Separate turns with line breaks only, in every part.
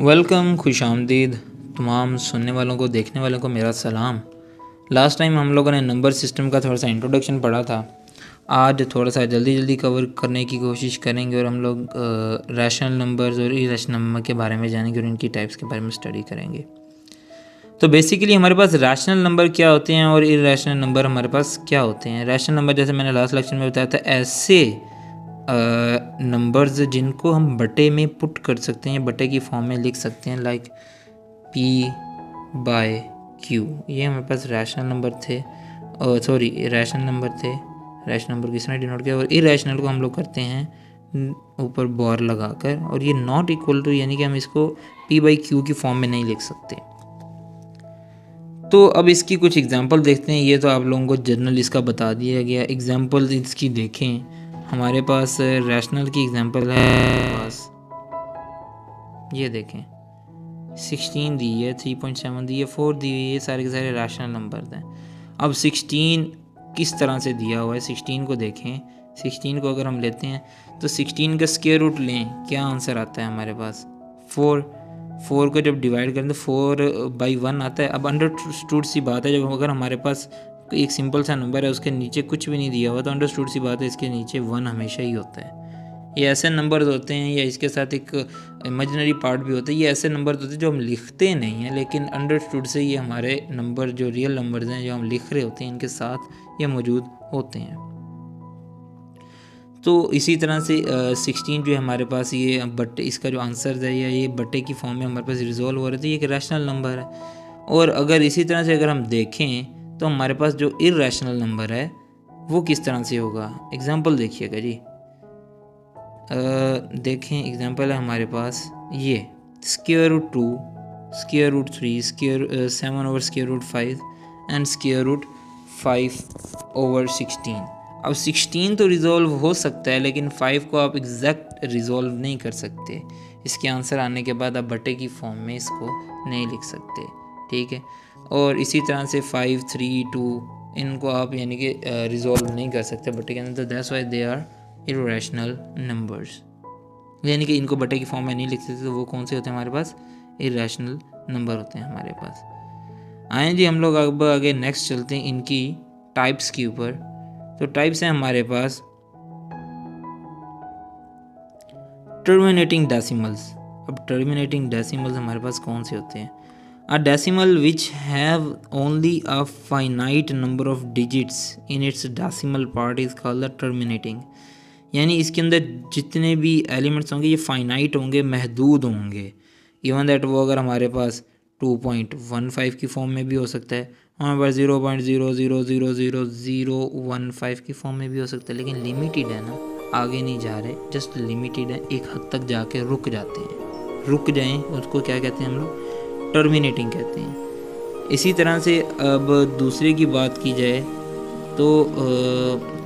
Welcome, खुशामदीद तमाम सुनने वालों को, देखने वालों को मेरा सलाम। लास्ट टाइम हम लोगों ने नंबर सिस्टम का थोड़ा सा इंट्रोडक्शन पढ़ा था। आज थोड़ा सा जल्दी जल्दी कवर करने की कोशिश करेंगे और हम लोग रैशनल नंबर्स और इरेशनल नंबर के बारे में जानेंगे और इनकी टाइप्स के बारे में स्टडी करेंगे। तो बेसिकली हमारे पास रैशनल नंबर क्या होते हैं और इरेशनल नंबर हमारे पास क्या होते हैं। रैशनल नंबर जैसे मैंने लास्ट लेक्चर में बताया था, ऐसे नंबर्स जिनको हम बटे में पुट कर सकते हैं, बटे की फॉर्म में लिख सकते हैं, लाइक P/Q। ये हमारे पास रैशनल नंबर थे, रैशनल नंबर थे। रैशनल नंबर किस तरह डिनोट किया, और इरेशनल को हम लोग करते हैं ऊपर बॉर लगाकर, और ये नॉट इक्वल टू यानी कि हम इसको P/Q की फॉर्म में नहीं लिख सकते। तो अब इसकी कुछ एग्जांपल देखते हैं। ये तो आप लोगों को जनरल इसका बता दिया गया। एग्जांपल इसकी देखें, हमारे पास रैशनल की एग्जांपल है। पास ये देखें, 16 दी है, 3.7 दी है, 4 दी हुई है, ये सारे के सारे रैशनल नंबर हैं। अब 16 किस तरह से दिया हुआ है, 16 को देखें। 16 को अगर हम लेते हैं तो 16 का स्क्वायर रूट लें, क्या आंसर आता है हमारे पास? 4। 4 को जब डिवाइड करें तो 4/1 आता है। अब अंडरस्टूड सी बात है, जब अगर हमारे पास एक सिंपल सा नंबर है, उसके नीचे कुछ भी नहीं दिया हुआ, तो अंडरस्टूड सी बात है इसके नीचे 1 हमेशा ही होता है। ये ऐसे नंबर्स होते हैं, या इसके साथ एक इमेजिनरी पार्ट भी होता है। ये ऐसे नंबर्स होते हैं जो हम लिखते नहीं हैं, लेकिन अंडरस्टूड से ये हमारे नंबर, जो रियल नंबर्स हैं जो हम लिख रहे होते हैं, इनके साथ ये मौजूद होते हैं। तो इसी तरह से 16 जो है हमारे पास, ये बट्टे, इसका जो आंसर है या ये बट्टे की फॉर्म में हमारे पास रिजॉल्व हो रहे थे, ये एक रैशनल नंबर है। और अगर इसी तरह से अगर हम देखें तो हमारे पास जो इरैशनल नंबर है वो किस तरह से होगा। एग्जांपल देखिएगा जी। देखें, एग्जांपल है हमारे पास ये square root 2, square root 3, square 7 over square root 5 and square root 5 over 16। अब 16 तो रिजॉल्व हो सकता है, लेकिन 5 को आप एग्जैक्ट रिजॉल्व नहीं कर सकते। इसके आंसर आने के बाद आप बटे की फॉर्म में इसको नहीं लिख सकते, ठीक है। और इसी तरह से 5, 3, 2 इनको आप यानी कि रिजॉल्व नहीं कर सकते बटे के अंदर। That's why they are irrational numbers, यानी कि इनको बटे की फॉर्म में नहीं लिख सकते। तो वो कौन से होते हैं हमारे पास? इरैशनल नंबर होते हैं हमारे पास। आए जी, हम लोग अब आगे नेक्स्ट चलते हैं इनकी टाइप्स के ऊपर। तो टाइप्स हैं हमारे पास टर्मिनेटिंग डेसिमल्स। अब टर्मिनेटिंग डेसिमल्स हमारे पास कौन से होते हैं? A decimal which have only a finite number of digits in its decimal part is called the terminating। यानी इसके अंदर जितने भी एलिमेंट्स होंगे ये फाइनाइट होंगे, महदूद होंगे। इवन दैट वो अगर हमारे पास 2.15 की फॉर्म में भी हो सकता है, हमारे पास 0.00000015 की फॉर्म में भी हो सकता है, लेकिन लिमिटेड है ना, आगे नहीं जा रहे, जस्ट लिमिटेड है, एक हद तक जाके रुक जाते हैं। रुक जाएं उसको क्या कहते हैं हम लोग? टर्मिनेटिंग कहते हैं। इसी तरह से अब दूसरे की बात की जाए तो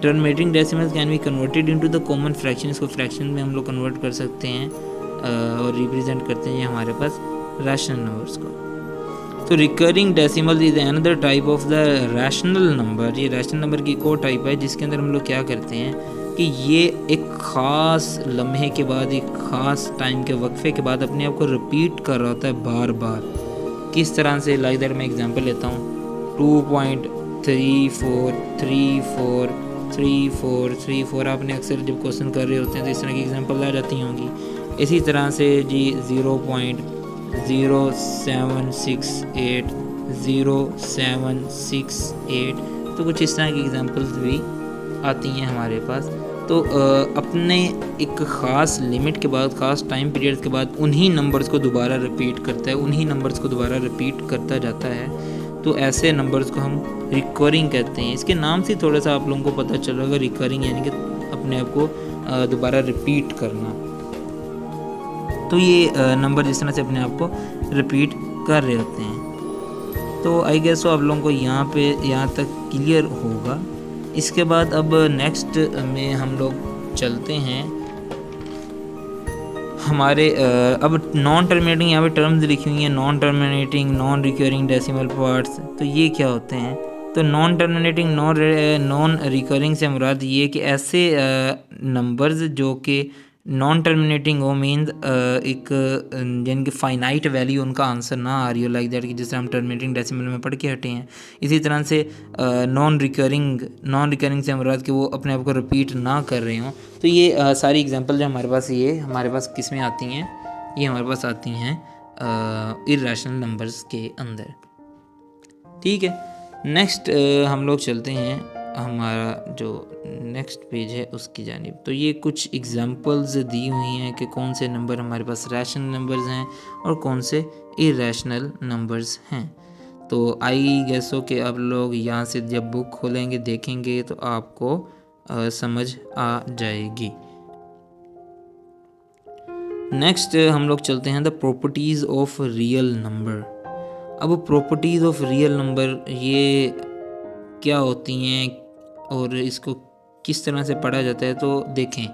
terminating decimals can be converted into the common fraction. इसको फ्रैक्शन में हम लोग कन्वर्ट कर सकते हैं और रिप्रेजेंट करते हैं हमारे पास रैशनल नंबर्स को। तो recurring decimal is another type of the rational number. ये रैशनल नंबर की एक और टाइप है जिसके अंदर हम लोग क्या करते हैं कि ये एक ख़ास लम्हे के बाद, एक ख़ास टाइम के वक्फे के बाद अपने आप को रिपीट कर रहा होता है बार बार। किस तरह से? लाइक दैट मैं एग्जांपल लेता हूँ, 2.34343434। आपने अक्सर जब क्वेश्चन कर रहे होते हैं तो इस तरह की एग्जांपल आ जाती होंगी। इसी तरह से जी 0.0768 तो कुछ इस तरह की एग्जांपल्स भी आती हैं हमारे पास। तो अपने एक ख़ास लिमिट के बाद, ख़ास टाइम पीरियड के बाद उन्हीं नंबर्स को दोबारा रिपीट करता है, उन्हीं नंबर्स को दोबारा रिपीट करता जाता है। तो ऐसे नंबर्स को हम रिकरिंग कहते हैं। इसके नाम से थोड़ा सा आप लोगों को पता चल रहा होगा, रिकरिंग यानी कि अपने आप को दोबारा रिपीट करना। तो ये नंबर जिस तरह से अपने आप को रिपीट कर रहे होते हैं। तो आई गेस आप लोगों को यहाँ तक क्लियर होगा। इसके बाद अब नेक्स्ट में हम लोग चलते हैं हमारे अब नॉन टर्मिनेटिंग। यहाँ पे टर्म्स लिखी हुई हैं, non terminating, non recurring decimal parts. तो ये क्या होते हैं? तो नॉन टर्मिनेटिंग, नॉन रिकरिंग से मुराद ये कि ऐसे नंबर्स जो कि नॉन टर्मिनेटिंग वो मीन्स एक यानी कि फाइनाइट वैल्यू उनका आंसर ना आ रही हो, लाइक दैट कि जिससे हम टर्मिनेटिंग डेसिमल में पढ़ के हटे हैं। इसी तरह से नॉन रिकरिंग से मुराद कि वो अपने आप को रिपीट ना कर रहे हों। तो ये सारी एग्जांपल जो हमारे पास किस में आती हैं, ये हमारे पास आती हैं इर्रेशनल नंबर्स के अंदर। ठीक है, नेक्स्ट हम लोग चलते हैं हमारा जो नेक्स्ट पेज है उसकी जानिब। तो ये कुछ एग्जांपल्स दी हुई हैं कि कौन से नंबर हमारे पास रैशनल नंबर्स हैं और कौन से इरेशनल नंबर्स हैं। तो आई गेसो कि आप लोग यहाँ से जब बुक खोलेंगे देखेंगे तो आपको समझ आ जाएगी। नेक्स्ट हम लोग चलते हैं the properties of real number. अब प्रॉपर्टीज़ ऑफ रियल नंबर ये क्या होती हैं और इसको किस तरह से पढ़ा जाता है। तो देखें,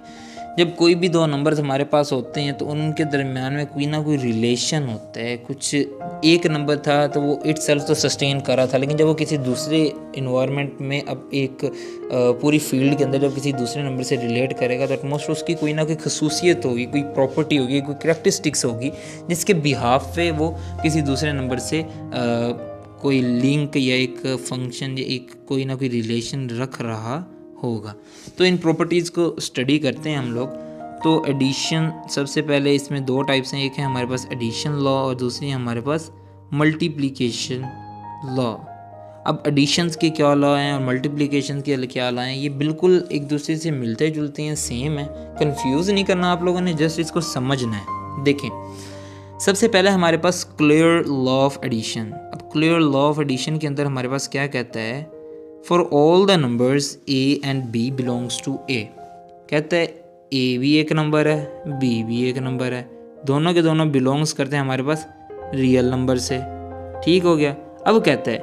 जब कोई भी दो नंबर्स हमारे पास होते हैं तो उनके दरमियान में कोई ना कोई रिलेशन होता है। कुछ एक नंबर था तो वो इटसेल्फ तो सस्टेन कर रहा था, लेकिन जब वो किसी दूसरे इन्वायरमेंट में अब एक पूरी फील्ड के अंदर जब किसी दूसरे नंबर से रिलेट करेगा तो एटमोस्ट उसकी कोई ना कोई खसूसियत होगी, कोई प्रॉपर्टी होगी, कोई करैक्टरिस्टिक्स होगी जिसके बिहाफ पे वो किसी दूसरे नंबर से कोई लिंक या एक फंक्शन या एक कोई ना कोई रिलेशन रख रहा होगा। तो इन प्रॉपर्टीज़ को स्टडी करते हैं हम लोग। तो एडिशन सबसे पहले इसमें दो टाइप्स हैं, एक है हमारे पास एडिशन लॉ और दूसरी है हमारे पास मल्टीप्लिकेशन लॉ। अब एडिशंस के क्या लॉ हैं और मल्टीप्लिकेशन के क्या लॉ हैं, ये बिल्कुल एक दूसरे से मिलते जुलते हैं, सेम है। कंफ्यूज नहीं करना आप लोगों ने, जस्ट इसको समझना है। देखें, सबसे पहले हमारे पास क्लियर लॉ ऑफ एडिशन। अब क्लियर लॉ ऑफ एडिशन के अंदर हमारे पास क्या कहता है, for all the numbers A and B belongs to A. कहता है ए भी एक नंबर है, बी भी एक नंबर है, दोनों के दोनों बिलोंग्स करते हैं हमारे पास रियल नंबर से। ठीक हो गया। अब कहता है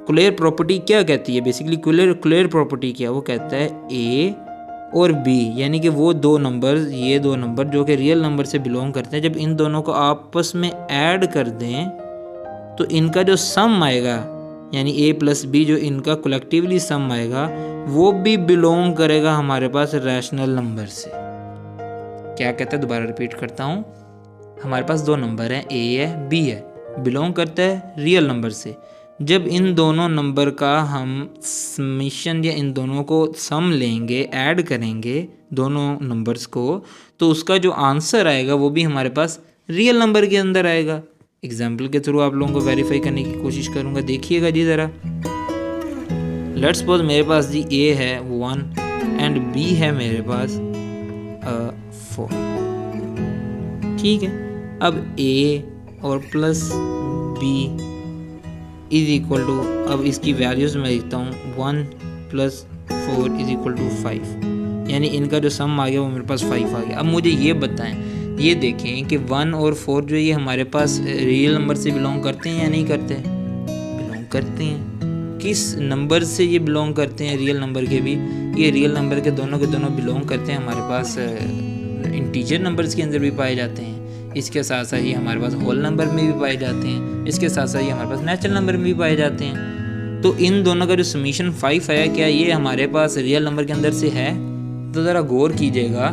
क्लियर प्रॉपर्टी क्या कहती है, बेसिकली क्लियर प्रॉपर्टी क्या, वो कहता है ए और बी यानी कि वो दो नंबर, ये दो नंबर जो कि रियल नंबर से बिलोंग करते हैं, जब इन दोनों को आपस में ऐड कर दें तो इनका जो सम आएगा यानी ए प्लस बी जो इनका कलेक्टिवली सम आएगा वो भी बिलोंग करेगा हमारे पास रैशनल नंबर से। क्या कहता है, दोबारा रिपीट करता हूँ, हमारे पास दो नंबर हैं, ए है बी है, बिलोंग करता है रियल नंबर से। जब इन दोनों नंबर का हम समीशन या इन दोनों को सम लेंगे, ऐड करेंगे दोनों नंबर्स को, तो उसका जो आंसर आएगा वो भी हमारे पास रियल नंबर के अंदर आएगा। एग्जाम्पल के थ्रू आप लोगों को वेरीफाई करने की कोशिश करूँगा। देखिएगा जी ज़रा, लेट्स सपोज मेरे पास जी ए है 1 एंड बी है मेरे पास 4। ठीक है, अब ए और plus B is equal to, अब इसकी वैल्यूज़ मैं लिखता हूँ 1 + 4 इज इक्वल टू 5, यानी इनका जो सम आ गया वो मेरे पास 5 आ गया। अब मुझे ये बताएं, ये देखें कि 1 और 4 जो ये हमारे पास रियल नंबर से बिलोंग करते हैं या नहीं करते, बिलोंग करते हैं। किस नंबर से ये बिलोंग करते हैं, रियल नंबर के भी, ये रियल नंबर के दोनों बिलोंग करते हैं हमारे पास इंटीजर नंबर्स के अंदर भी पाए जाते हैं। इसके साथ साथ ये हमारे पास होल नंबर में भी पाए जाते हैं, इसके साथ साथ ये हमारे पास नेचुरल नंबर में भी पाए जाते हैं। तो इन दोनों का जो समीशन 5 है, क्या ये हमारे पास रियल नंबर के अंदर से है? तो ज़रा गौर कीजिएगा,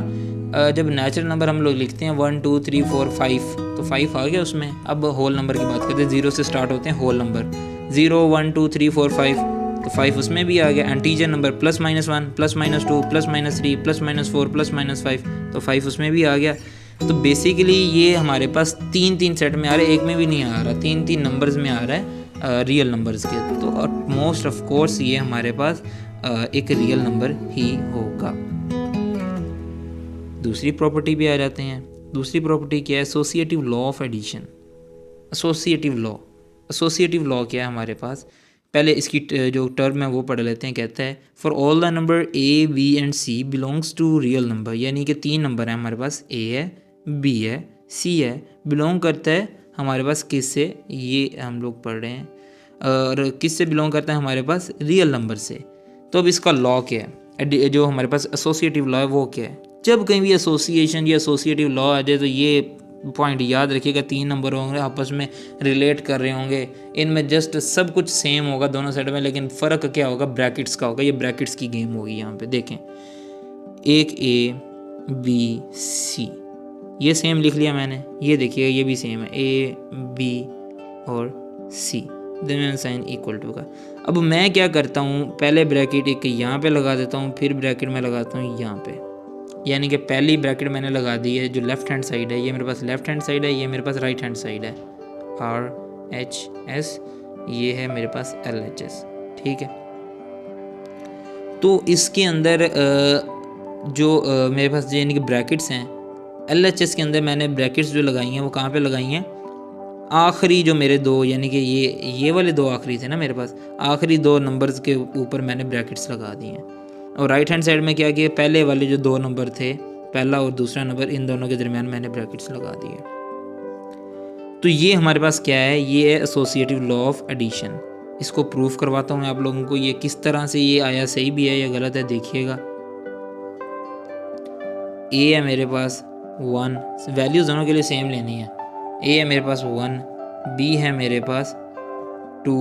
जब नेचुरल नंबर हम लोग लिखते हैं 1 2 3 4 5 तो 5 आ गया उसमें। अब होल नंबर की बात करते हैं, 0 से स्टार्ट होते हैं होल नंबर, 0 1 2 3 4 5 तो 5 उसमें भी आ गया। इंटीजर नंबर +-1 +-2 +-3 +-4 +-5 तो 5 उसमें भी आ गया। तो बेसिकली ये हमारे पास 3 सेट में आ रहा है, एक में भी नहीं आ रहा, 3 नंबर्स में आ रहा है रियल नंबर्स के। तो मोस्ट ऑफ कोर्स ये हमारे पास एक रियल नंबर ही होगा। दूसरी प्रॉपर्टी भी आ जाते हैं। दूसरी प्रॉपर्टी क्या है, associative law of addition. Associative law क्या है हमारे पास, पहले इसकी जो टर्म है वो पढ़ लेते हैं। कहता है for all the number A B and C belongs to real number, यानी कि 3 नंबर हैं हमारे पास, ए है बी है सी है, बिलोंग करता है हमारे पास किससे, ये हम लोग पढ़ रहे हैं, और किससे बिलोंग करता है हमारे पास रियल नंबर से। तो अब इसका लॉ क्या है, जो हमारे पास एसोसिएटिव लॉ है वो क्या है। जब कहीं भी एसोसिएशन या एसोसिएटिव लॉ आ जाए तो ये पॉइंट याद रखिएगा, 3 नंबर होंगे आपस में रिलेट कर रहे होंगे, इनमें जस्ट सब कुछ सेम होगा दोनों साइड में, लेकिन फ़र्क क्या होगा, ब्रैकेट्स का होगा। ये ब्रैकेट्स की गेम होगी। यहाँ पे देखें, एक ए ABC, ये सेम लिख लिया मैंने, ये देखिए ये भी सेम है, AB और C, then sign equal to का। अब मैं क्या करता हूँ, पहले ब्रैकेट एक यहाँ पे लगा देता हूँ, फिर ब्रैकेट में लगाता हूँ यहाँ पे, यानी कि पहली ब्रैकेट मैंने लगा दी है जो लेफ़्ट हैंड साइड है, ये मेरे पास लेफ़्ट हैंड साइड है, ये मेरे पास राइट हैंड साइड है, RHS, ये है मेरे पास LHS, ठीक है। तो इसके अंदर जो मेरे पास यानी कि ब्रैकेट्स हैं, LHS के अंदर मैंने ब्रैकेट्स जो लगाई हैं वो कहाँ पे लगाई हैं, आखिरी जो मेरे दो, यानी कि ये वाले दो आखिरी थे ना मेरे पास, आखिरी दो नंबर्स के ऊपर मैंने ब्रैकेट्स लगा दिए हैं। और राइट हैंड साइड में क्या किया, पहले वाले जो दो नंबर थे, पहला और दूसरा नंबर, इन दोनों के दरमियान मैंने ब्रैकेट्स लगा दिए। तो ये हमारे पास क्या है, ये है एसोसिएटिव लॉ ऑफ एडिशन। इसको प्रूफ करवाता हूँ मैं आप लोगों को, ये किस तरह से ये आया, सही भी है या गलत है, देखिएगा। ए है मेरे पास 1, वैल्यूज दोनों के लिए सेम लेनी है। ए है मेरे पास 1, बी है मेरे पास 2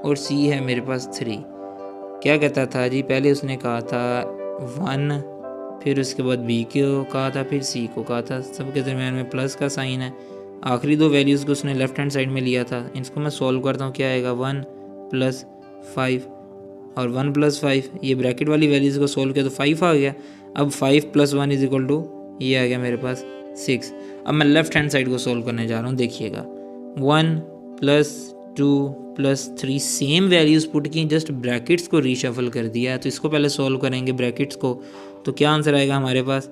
और सी है मेरे पास 3। क्या कहता था जी, पहले उसने कहा था 1, फिर उसके बाद बी को कहा था, फिर सी को कहा था, सबके दरमियान में प्लस का साइन है। आखिरी दो वैल्यूज़ को उसने लेफ्ट हैंड साइड में लिया था। इसको मैं सॉल्व करता हूँ, क्या आएगा 1 + 5 और 1 + 5, ये ब्रैकेट वाली वैल्यूज़ को सॉल्व किया तो 5 आ गया। अब 5 + 1 = ये आ गया मेरे पास 6। अब मैं लेफ्ट हैंड साइड को सॉल्व करने जा रहा हूँ, देखिएगा 1 + 2 + 3 सेम वैल्यूज़ पुट की, जस्ट ब्रैकेट्स को रीशफल कर दिया। तो इसको पहले सॉल्व करेंगे ब्रैकेट्स को, तो क्या आंसर आएगा हमारे पास,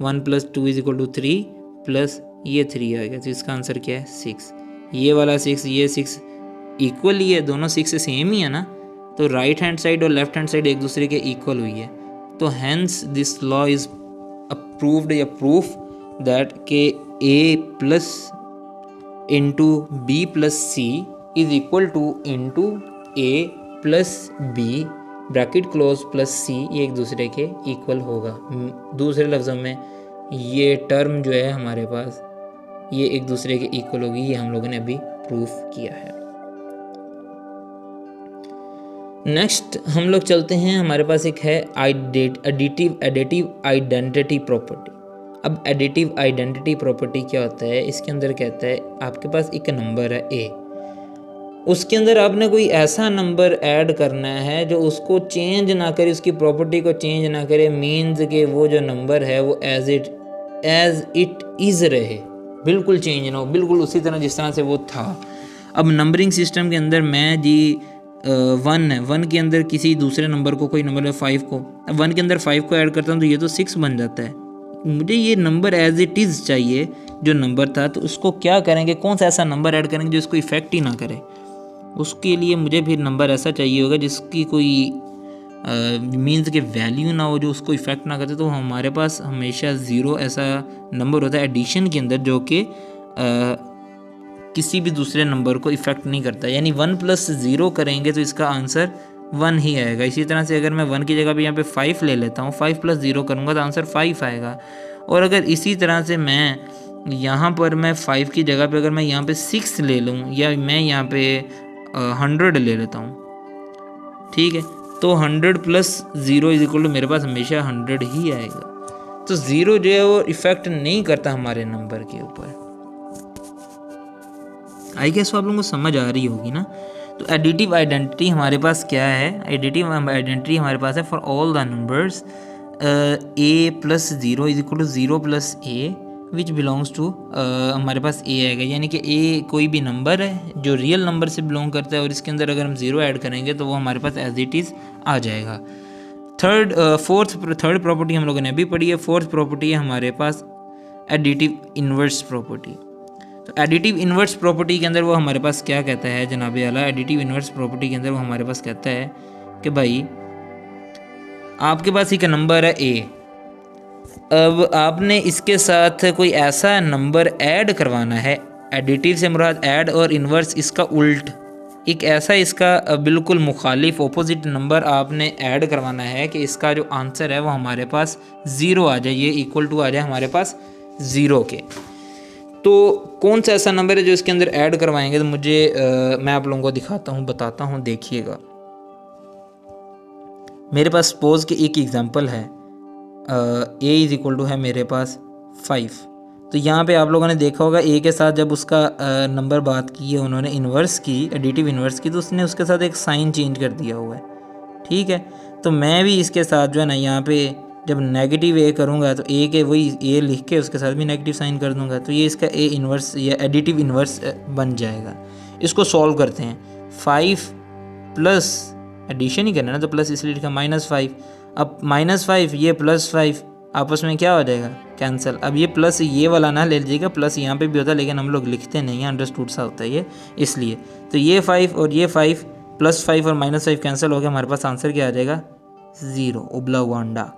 1 + 2 = 3 प्लस ये 3 आएगा। तो इसका आंसर क्या है 6। ये वाला 6, ये 6 इक्वल ही है, दोनों 6 से सेम ही है ना। तो राइट हैंड साइड और लेफ्ट हैंड साइड एक दूसरे के इक्वल हुई है। तो hence this law is approved या प्रूफ दैट के A + B + C is equal to A + B bracket close plus C, ये एक दूसरे के इक्वल होगा। दूसरे लफ्ज़ों में ये टर्म जो है हमारे पास, ये एक दूसरे के इक्वल होगी। ये हम लोगों ने अभी प्रूफ किया है। नेक्स्ट हम लोग चलते हैं, हमारे पास एक है एडिटिव आइडेंटिटी प्रॉपर्टी। अब एडिटिव आइडेंटिटी प्रॉपर्टी क्या होता है, इसके अंदर कहता है आपके पास एक नंबर है A, उसके अंदर आपने कोई ऐसा नंबर ऐड करना है जो उसको चेंज ना करे, उसकी प्रॉपर्टी को चेंज ना करे, मीन्स के वो जो नंबर है वो एज इट इज़ रहे, बिल्कुल चेंज ना हो, बिल्कुल उसी तरह जिस तरह से वो था। अब नंबरिंग सिस्टम के अंदर मैं जी 1 है, 1 के अंदर किसी दूसरे नंबर को, कोई नंबर है 5 को, 1 के अंदर 5 को ऐड करता हूँ तो ये तो 6 बन जाता है। मुझे ये नंबर एज इट इज़ चाहिए जो नंबर था, तो उसको क्या करेंगे, कौन सा ऐसा नंबर ऐड करेंगे जो इसको इफ़ेक्ट ही ना करे। उसके लिए मुझे फिर नंबर ऐसा चाहिए होगा जिसकी कोई मीन्स के वैल्यू ना हो, जो उसको इफ़ेक्ट ना करते। तो हमारे पास हमेशा 0 ऐसा नंबर होता है एडिशन के अंदर जो कि किसी भी दूसरे नंबर को इफ़ेक्ट नहीं करता। यानी 1 + 0 करेंगे तो इसका आंसर 1 ही आएगा। इसी तरह से अगर मैं 1 की जगह पे यहाँ पे 5 ले लेता हूँ, 5 + 0 करूँगा तो आंसर 5 आएगा। और अगर इसी तरह से मैं यहाँ पर मैं 5 की जगह पे अगर मैं यहाँ पे 6 ले लूँ, या मैं यहाँ पे 100 ले लेता हूँ, ठीक है, तो 100 + 0 = मेरे पास हमेशा 100 ही आएगा। तो 0 जो है वो इफ़ेक्ट नहीं करता हमारे नंबर के ऊपर। आई गेस आप लोगों को समझ आ रही होगी ना। तो एडिटिव आइडेंटिटी हमारे पास क्या है, एडिटिव आइडेंटिटी हमारे पास है for all the numbers A + 0 = 0 + A which belongs to, हमारे पास A आएगा। यानी कि A कोई भी नंबर है जो रियल नंबर से बिलोंग करता है, और इसके अंदर अगर हम 0 ऐड करेंगे तो वो हमारे पास एज इट इज़ आ जाएगा। थर्ड प्रॉपर्टी हम लोगों ने अभी पढ़ी है। फोर्थ प्रॉपर्टी है हमारे पास एडिटिव इन्वर्स प्रॉपर्टी। तो एडिटिव इन्वर्स प्रॉपर्टी के अंदर वो हमारे पास क्या कहता है जनाब आला, एडिटिव इन्वर्स प्रॉपर्टी के अंदर वो हमारे पास कहता है कि भाई आपके पास एक नंबर है A, अब आपने इसके साथ कोई ऐसा नंबर ऐड करवाना है, एडिटिव से मुराद ऐड और इन्वर्स इसका उल्ट, एक ऐसा इसका बिल्कुल मुखालिफ ऑपोजिट नंबर आपने ऐड करवाना है कि इसका जो आंसर है वो हमारे पास 0 आ जाए, ये इक्वल टू आ जाए हमारे पास 0 के। तो कौन सा ऐसा नंबर है जो इसके अंदर ऐड करवाएंगे, तो मुझे मैं आप लोगों को दिखाता हूँ, बताता हूँ, देखिएगा। मेरे पास सपोज कि एक एग्जांपल है ए इज़ इक्वल टू है मेरे पास 5। तो यहाँ पे आप लोगों ने देखा होगा ए के साथ जब उसका नंबर बात की है उन्होंने इन्वर्स की, एडिटिव इन्वर्स की, तो उसने उसके साथ एक साइन चेंज कर दिया हुआ है। ठीक है, तो मैं भी इसके साथ जो है ना यहाँ पे जब नेगेटिव ए करूँगा तो ए के वही ए लिख के उसके साथ भी नेगेटिव साइन कर दूँगा, तो ये इसका ए इन्वर्स या एडिटिव इन्वर्स बन जाएगा। इसको सॉल्व करते हैं। 5 प्लस एडिशन ही करना है ना, तो प्लस इसलिए लिखा -5। अब -5 ये +5 आपस में क्या हो जाएगा, कैंसिल। अब ये प्लस ये वाला ना ले लीजिएगा, प्लस यहाँ पे भी होता है लेकिन हम लोग लिखते नहीं हैं, अंडरस्टूड सा होता है ये, इसलिए। तो ये 5 और ये 5 +5 और -5 कैंसिल हो गया, हमारे पास आंसर क्या आ जाएगा 0, उबला हुआ अंडा।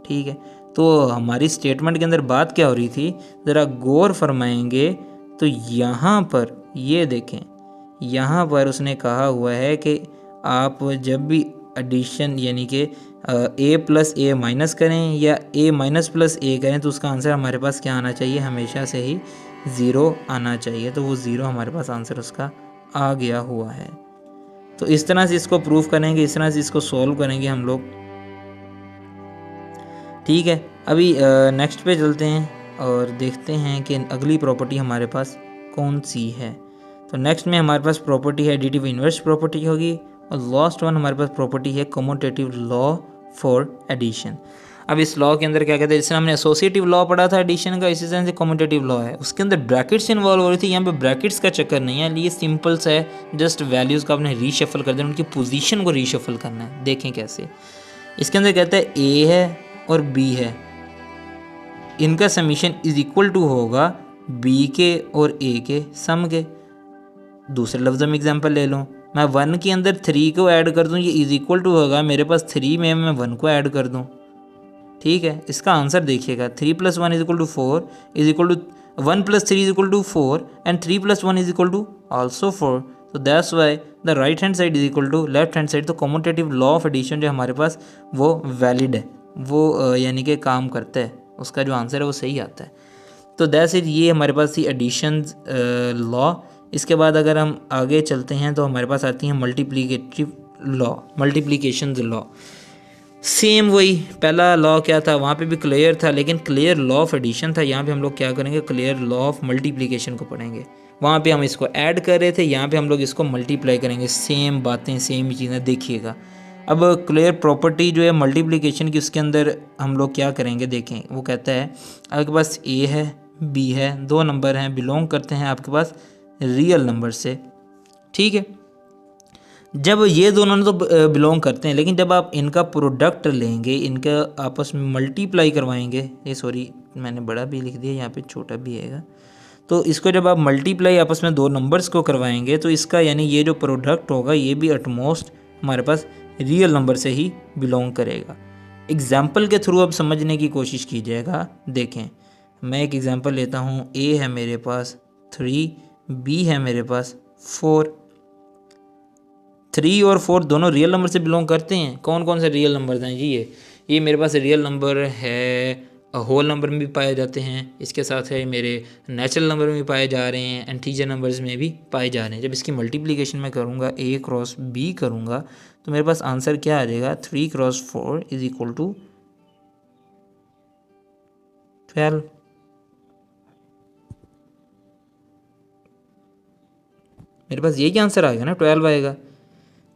ठीक है, तो हमारी स्टेटमेंट के अंदर बात क्या हो रही थी, ज़रा गौर फरमाएंगे तो यहाँ पर ये देखें, यहाँ पर उसने कहा हुआ है कि आप जब भी एडिशन यानी कि a प्लस ए माइनस करें या a माइनस प्लस ए करें तो उसका आंसर हमारे पास क्या आना चाहिए, हमेशा से ही 0 आना चाहिए। तो वो 0 हमारे पास आंसर उसका आ गया हुआ है। तो इस तरह से इसको प्रूफ करेंगे, इस तरह से इसको सॉल्व करेंगे हम लोग। ठीक है, अभी नेक्स्ट पे चलते हैं और देखते हैं कि अगली प्रॉपर्टी हमारे पास कौन सी है। तो नेक्स्ट में हमारे पास प्रॉपर्टी है एडिटिव इन्वर्स प्रॉपर्टी होगी, और लास्ट वन हमारे पास प्रॉपर्टी है कम्यूटेटिव लॉ फॉर एडिशन। अब इस लॉ के अंदर क्या कहते हैं, जैसे हमने एसोसिएटिव लॉ पढ़ा था एडिशन का, इसी तरह से कम्यूटेटिव लॉ है, उसके अंदर ब्रैकेट्स इन्वॉल्व हो रही थी। यहाँ पे ब्रैकेट्स का चक्कर नहीं है, ये सिंपल सा है, जस्ट वैल्यूज़ का आपने रीशफल कर देना, उनकी पोजीशन को रीशफल करना है। देखें कैसे, इसके अंदर कहता है ए है और बी है, इनका समीशन इज इक्वल टू होगा बी के और ए के सम के। दूसरे लफ्ज़ में एग्जांपल ले लूँ, मैं 1 के अंदर 3 को ऐड कर दूँ, ये इज इक्वल टू होगा मेरे पास 3 में मैं 1 को ऐड कर दूँ। ठीक है, इसका आंसर देखिएगा, 3 + 1 = 4 is equal to 1 + 3 = 4 and 3 + 1 = also 4। तो that's why the right hand side is equal to left hand side. तो कम्यूटेटिव लॉ ऑफ एडिशन जो हमारे पास वो वैलिड है, वो यानी कि काम करता है, उसका जो आंसर है वो सही आता है। तो दैट्स इट, ये हमारे पास थी एडिशन लॉ। इसके बाद अगर हम आगे चलते हैं तो हमारे पास आती है multiplicative law, multiplication law. Same वही पहला लॉ क्या था, वहाँ पे भी क्लियर था, लेकिन क्लियर लॉ ऑफ एडिशन था। यहाँ पे हम लोग क्या करेंगे, क्लियर लॉ ऑफ मल्टीप्लिकेशन को पढ़ेंगे। वहाँ पे हम इसको ऐड कर रहे थे, यहाँ पे हम लोग इसको मल्टीप्लाई करेंगे। सेम बातें, सेम चीज़ें, देखिएगा। अब क्लियर प्रॉपर्टी जो है मल्टीप्लिकेशन की, उसके अंदर हम लोग क्या करेंगे, देखें। वो कहता है आपके पास ए है, बी है, 2 नंबर हैं, बिलोंग करते हैं आपके पास रियल नंबर से। ठीक है, जब ये दोनों तो बिलोंग करते हैं, लेकिन जब आप इनका प्रोडक्ट लेंगे, इनका आपस में मल्टीप्लाई करवाएंगे, ये सॉरी मैंने बड़ा भी लिख दिया, यहाँ पे छोटा भी आएगा। तो इसको जब आप मल्टीप्लाई आपस में 2 नंबर्स को करवाएंगे तो इसका यानी ये जो प्रोडक्ट होगा ये भी एटमोस्ट हमारे पास रियल नंबर से ही बिलोंग करेगा। एग्जाम्पल के थ्रू अब समझने की कोशिश कीजिएगा। देखें, मैं एक एग्जाम्पल लेता हूँ। ए है मेरे पास 3, बी है मेरे पास 4। 3 और 4 दोनों रियल नंबर से बिलोंग करते हैं। कौन कौन से रियल नंबर हैं जी? ये मेरे पास रियल नंबर है, होल नंबर में भी पाए जाते हैं, इसके साथ है मेरे नेचुरल नंबर में भी पाए जा रहे हैं, इंटीजर नंबर्स में भी पाए जा रहे हैं। जब इसकी मल्टीप्लिकेशन में करूँगा, A क्रॉस B करूँगा, तो मेरे पास आंसर क्या आ जाएगा, 3 क्रॉस 4 इज इक्वल टू 12। मेरे पास यही आंसर आएगा ना, 12 आएगा।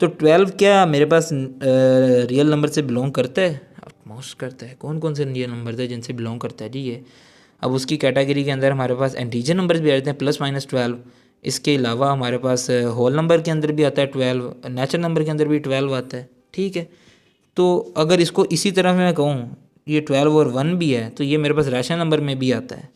तो 12 क्या मेरे पास रियल नंबर से बिलोंग करता है? मोस्ट करता है। कौन कौन से रियल नंबर थे जिनसे बिलोंग करता है जी ये? अब उसकी कैटेगरी के अंदर हमारे पास इंटीजर नंबर्स भी आ जाते हैं, +-12। इसके अलावा हमारे पास होल नंबर के अंदर भी आता है 12, नेचुरल नंबर के अंदर भी 12 आता है। ठीक है, तो अगर इसको इसी तरह मैं कहूँ, ये 12 और 1 भी है, तो ये मेरे पास रैशनल नंबर में भी आता है।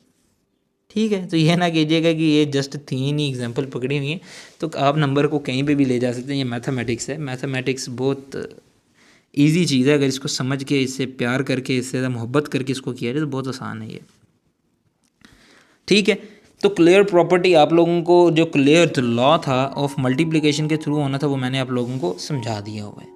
ठीक है, तो यह ना कीजिएगा कि ये जस्ट 3 ही एग्जांपल पकड़ी हुई हैं, तो आप नंबर को कहीं पे भी ले जा सकते हैं। ये मैथमेटिक्स है, मैथमेटिक्स बहुत इजी चीज़ है। अगर इसको समझ के, इससे प्यार करके, इससे मोहब्बत करके इसको किया जाए तो बहुत आसान है ये। ठीक है, तो क्लियर प्रॉपर्टी आप लोगों को, जो क्लियर लॉ था ऑफ मल्टीप्लिकेशन के थ्रू होना था, वो मैंने आप लोगों को समझा दिया हुआ है।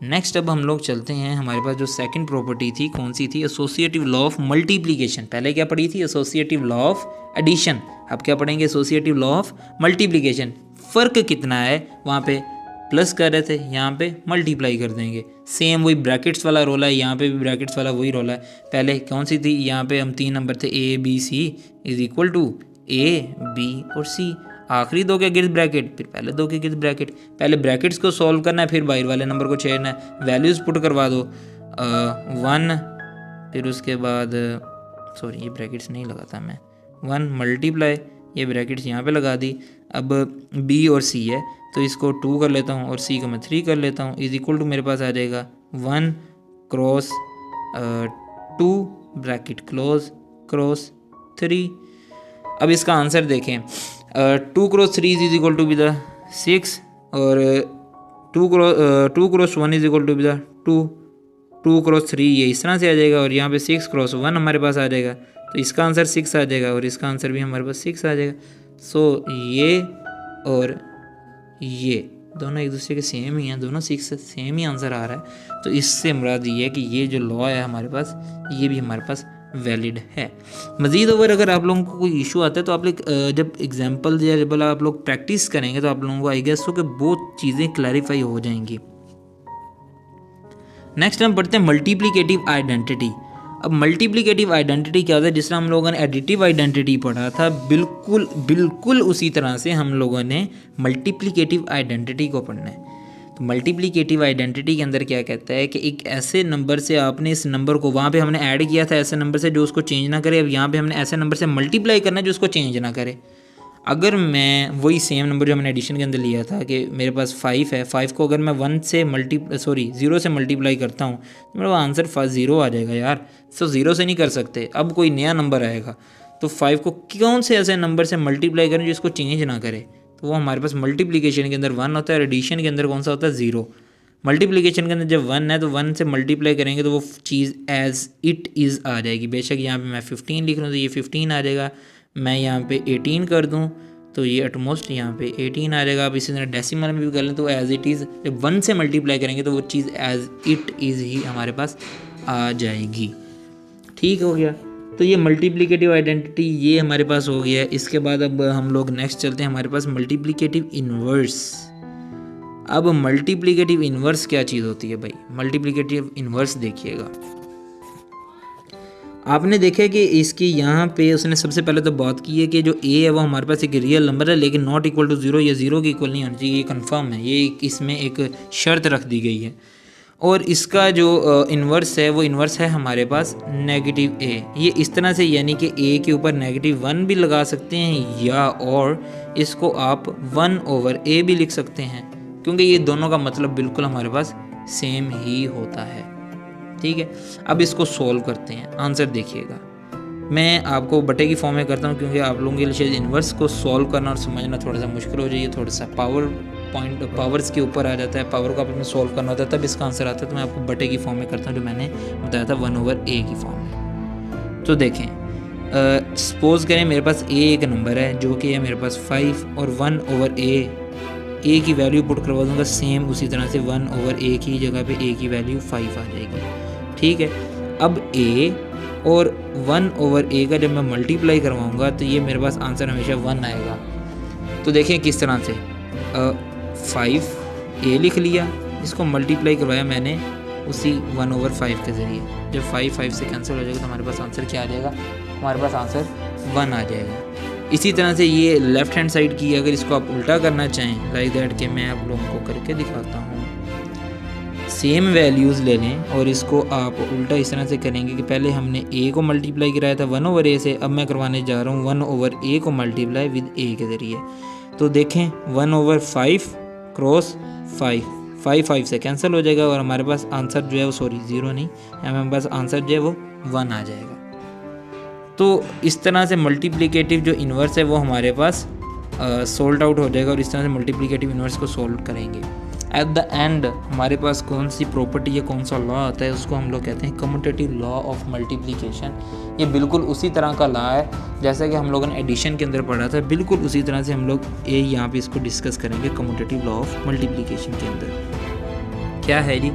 नेक्स्ट अब हम लोग चलते हैं, हमारे पास जो सेकंड प्रॉपर्टी थी, कौन सी थी? Associative law of multiplication. पहले क्या पढ़ी थी? Associative law of addition. अब क्या पढ़ेंगे? Associative law of multiplication. फ़र्क कितना है वहाँ पे? प्लस कर रहे थे, यहाँ पे मल्टीप्लाई कर देंगे। सेम वही ब्रैकेट्स वाला रोला है, यहाँ पे भी ब्रैकेट्स वाला वही रोला है। पहले कौन सी थी, यहाँ पे हम 3 नंबर थे A B C is equal to A B और C। आखिरी 2 के गिर्द ब्रैकेट, फिर पहले 2 के गिर्द ब्रैकेट। पहले ब्रैकेट्स को सॉल्व करना है, फिर बाहर वाले नंबर को छेड़ना है। वैल्यूज़ पुट करवा दो 1, फिर उसके बाद सॉरी ये ब्रैकेट्स नहीं लगाता मैं, 1 मल्टीप्लाई, ये ब्रैकेट्स यहाँ पे लगा दी। अब B और C है तो इसको 2 कर लेता हूँ और C को मैं 3 कर लेता हूँ, इज इक्वल टू मेरे पास आ जाएगा 1 क्रॉस 2 ब्रैकेट क्लोज क्रॉस 3। अब इसका आंसर देखें, 2 cross 3 is equal to be the 6 और 2 cross 1 is equal to be the 2 cross 3 ये इस तरह से आ जाएगा और यहाँ पे 6 क्रॉस 1 हमारे पास आ जाएगा। तो इसका आंसर 6 आ जाएगा और इसका आंसर भी हमारे पास 6 आ जाएगा। सो ये और ये दोनों एक दूसरे के सेम ही हैं, दोनों 6 से सेम ही आंसर आ रहा है। तो इससे मुराद ये है कि ये जो लॉ है हमारे पास, ये भी हमारे पास वैलिड है। मज़ीद ओवर अगर आप लोगों को कोई इशू आता है तो आप लोग जब एग्जाम्पल या जब आप लोग प्रैक्टिस करेंगे तो आप लोगों को आई गेस हो कि बहुत चीज़ें क्लैरिफाई हो जाएंगी। नेक्स्ट हम पढ़ते हैं मल्टीप्लिकेटिव आइडेंटिटी। अब मल्टीप्लिकेटिव आइडेंटिटी क्या होता है, जिस तरह हम लोगों ने एडिटिव आइडेंटिटी पढ़ा था, बिल्कुल उसी तरह से हम लोगों ने मल्टीप्लिकेटिव आइडेंटिटी को पढ़ना है। तो मल्टीप्लिकेटिव आइडेंटिटी के अंदर क्या कहता है कि एक ऐसे नंबर से आपने इस नंबर को, वहाँ पे हमने ऐड किया था ऐसे नंबर से जो उसको चेंज ना करे, अब यहाँ पे हमने ऐसे नंबर से मल्टीप्लाई करना है जो उसको चेंज ना करे। अगर मैं वही सेम नंबर जो हमने एडिशन के अंदर लिया था कि मेरे पास 5 है, 5 को अगर मैं 0 से मल्टीप्लाई करता हूँ तो मेरा आंसर 0 आ जाएगा यार। तो 0 से नहीं कर सकते, अब कोई नया नंबर आएगा। तो 5 को कौन से ऐसे नंबर से मल्टीप्लाई करें जो इसको चेंज ना करे, तो वो हमारे पास मल्टीप्लिकेशन के अंदर 1 होता है और एडिशन के अंदर कौन सा होता है 0। मल्टीप्लिकेशन के अंदर जब 1 है तो 1 से मल्टीप्लाई करेंगे तो वो चीज़ एज इट इज़ आ जाएगी। बेशक यहाँ पे मैं 15 लिख रहा हूँ तो ये 15 आ जाएगा, मैं यहाँ पे 18 कर दूँ तो ये एटमोस्ट यहाँ पे 18 आ जाएगा। अब इसी तरह डेसिमल में भी कर लें तो एज इट इज़, जब 1 से मल्टीप्लाई करेंगे तो वो चीज़ एज इट इज़ ही हमारे पास आ जाएगी। ठीक हो गया, तो ये मल्टीप्लिकेटिव आइडेंटिटी ये हमारे पास हो गया है। इसके बाद अब हम लोग नेक्स्ट चलते हैं, हमारे पास मल्टीप्लिकेटिव इन्वर्स। अब मल्टीप्लिकेटिव इन्वर्स क्या चीज़ होती है भाई? मल्टीप्लिकेटिव इन्वर्स देखिएगा, आपने देखा कि इसकी यहाँ पे उसने सबसे पहले तो बात की है कि जो a है वो हमारे पास एक रियल नंबर है लेकिन नॉट इक्वल टू 0 या 0 के इक्वल नहीं होना चाहिए, ये कंफर्म है, ये इसमें एक शर्त रख दी गई है। और इसका जो इन्वर्स है वो इन्वर्स है हमारे पास नेगेटिव a। ये इस तरह से यानी कि a के ऊपर -1 भी लगा सकते हैं या और इसको आप 1/a भी लिख सकते हैं, क्योंकि ये दोनों का मतलब बिल्कुल हमारे पास सेम ही होता है। ठीक है, अब इसको सॉल्व करते हैं। आंसर देखिएगा, मैं आपको बटे की फॉर्म में करता हूँ क्योंकि आप लोगों के लिए शायद इन्वर्स को सॉल्व करना और समझना थोड़ा सा मुश्किल हो जाए, थोड़ा सा पावर्स के ऊपर आ जाता है, पावर को आपने सॉल्व करना होता है तब इसका आंसर आता है। तो मैं आपको बटे की फॉर्म में करता हूँ जो मैंने बताया था 1/a की फॉर्म में। तो देखें, सपोज करें मेरे पास a एक नंबर है जो कि है मेरे पास 5 और 1/a की वैल्यू पुट करवा दूंगा सेम उसी तरह से 1/a की जगह पे a की वैल्यू 5 आ जाएगी। ठीक है, अब a और 1/a का जब मैं मल्टीप्लाई करवाऊंगा तो ये मेरे पास आंसर हमेशा 1 आएगा। तो देखें किस तरह से 5a लिख लिया, इसको मल्टीप्लाई करवाया मैंने उसी 1/5 के ज़रिए। जब 5 से कैंसिल हो जाएगा तो हमारे पास आंसर क्या आ जाएगा? हमारे पास आंसर 1 आ जाएगा। इसी तरह से ये लेफ़्ट हैंड साइड की अगर इसको आप उल्टा करना चाहें लाइक दैट कि मैं आप लोगों को करके दिखाता हूँ, सेम वैल्यूज़ ले लें और इसको आप उल्टा इस तरह से करेंगे कि पहले हमने a को मल्टीप्लाई कराया था 1/a से, अब मैं करवाने जा रहा हूँ 1/a को मल्टीप्लाई विद a के ज़रिए। तो देखें 1/5 क्रॉस 5 से कैंसिल हो जाएगा और हमारे पास आंसर जो है वो 0 नहीं, हमारे पास आंसर जो है वो 1 आ जाएगा। तो इस तरह से मल्टीप्लिकेटिव जो इन्वर्स है वो हमारे पास सोल्ड आउट हो जाएगा और इस तरह से मल्टीप्लिकेटिव इन्वर्स को सोल्व करेंगे। एट द एंड हमारे पास कौन सी प्रॉपर्टी या कौन सा लॉ आता है उसको हम लोग कहते हैं कम्यूटेटिव लॉ ऑफ मल्टीप्लिकेशन। ये बिल्कुल उसी तरह का लॉ है जैसा कि हम लोगों ने एडिशन के अंदर पढ़ा था, बिल्कुल उसी तरह से हम लोग यहाँ पे इसको डिस्कस करेंगे कम्यूटेटिव लॉ ऑफ मल्टीप्लिकेशन के अंदर। क्या है जी?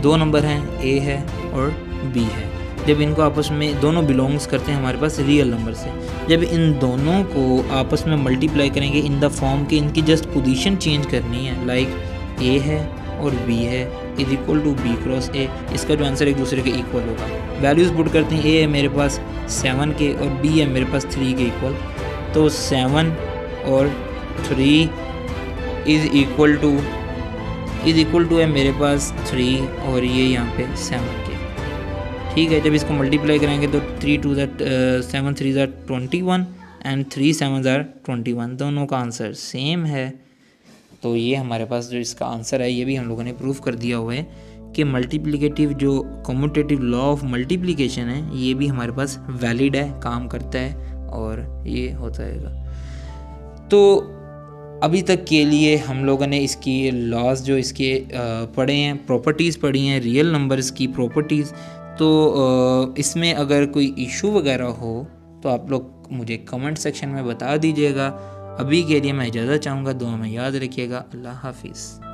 2 नंबर हैं, a है और b है। जब इनको आपस में दोनों बिलोंग्स करते हैं हमारे पास रियल नंबर से, जब इन दोनों को आपस में मल्टीप्लाई करेंगे इन द फॉर्म के इनकी जस्ट पोजीशन चेंज करनी है, लाइक ए है और बी है is equal to B cross A, इसका जो आंसर एक दूसरे के इक्वल होगा। वैल्यूज़ पुट करते हैं, ए है मेरे पास 7 के और बी है मेरे पास 3 के इक्वल, तो 7 और 3 इज़ इक्वल टू है मेरे पास 3 और ये यहाँ पे 7 के। ठीक है, जब इसको मल्टीप्लाई करेंगे तो 3 2 7 3 21 एंड 3 7 21, दोनों का आंसर सेम है। तो ये हमारे पास जो इसका आंसर है ये भी हम लोगों ने प्रूफ कर दिया हुआ है कि मल्टीप्लिकेटिव जो कम्यूटेटिव लॉ ऑफ मल्टीप्लिकेशन है ये भी हमारे पास वैलिड है, काम करता है और ये होता रहेगा। तो अभी तक के लिए हम लोगों ने इसकी लॉज जो इसके पढ़े हैं, प्रॉपर्टीज़ पढ़ी हैं, रियल नंबर्स की प्रॉपर्टीज़। तो इसमें अगर कोई इशू वगैरह हो तो आप लोग मुझे कमेंट सेक्शन में बता दीजिएगा। अभी के लिए मैं इजाज़त चाहूँगा, दुआ में याद रखिएगा। अल्लाह हाफिज़।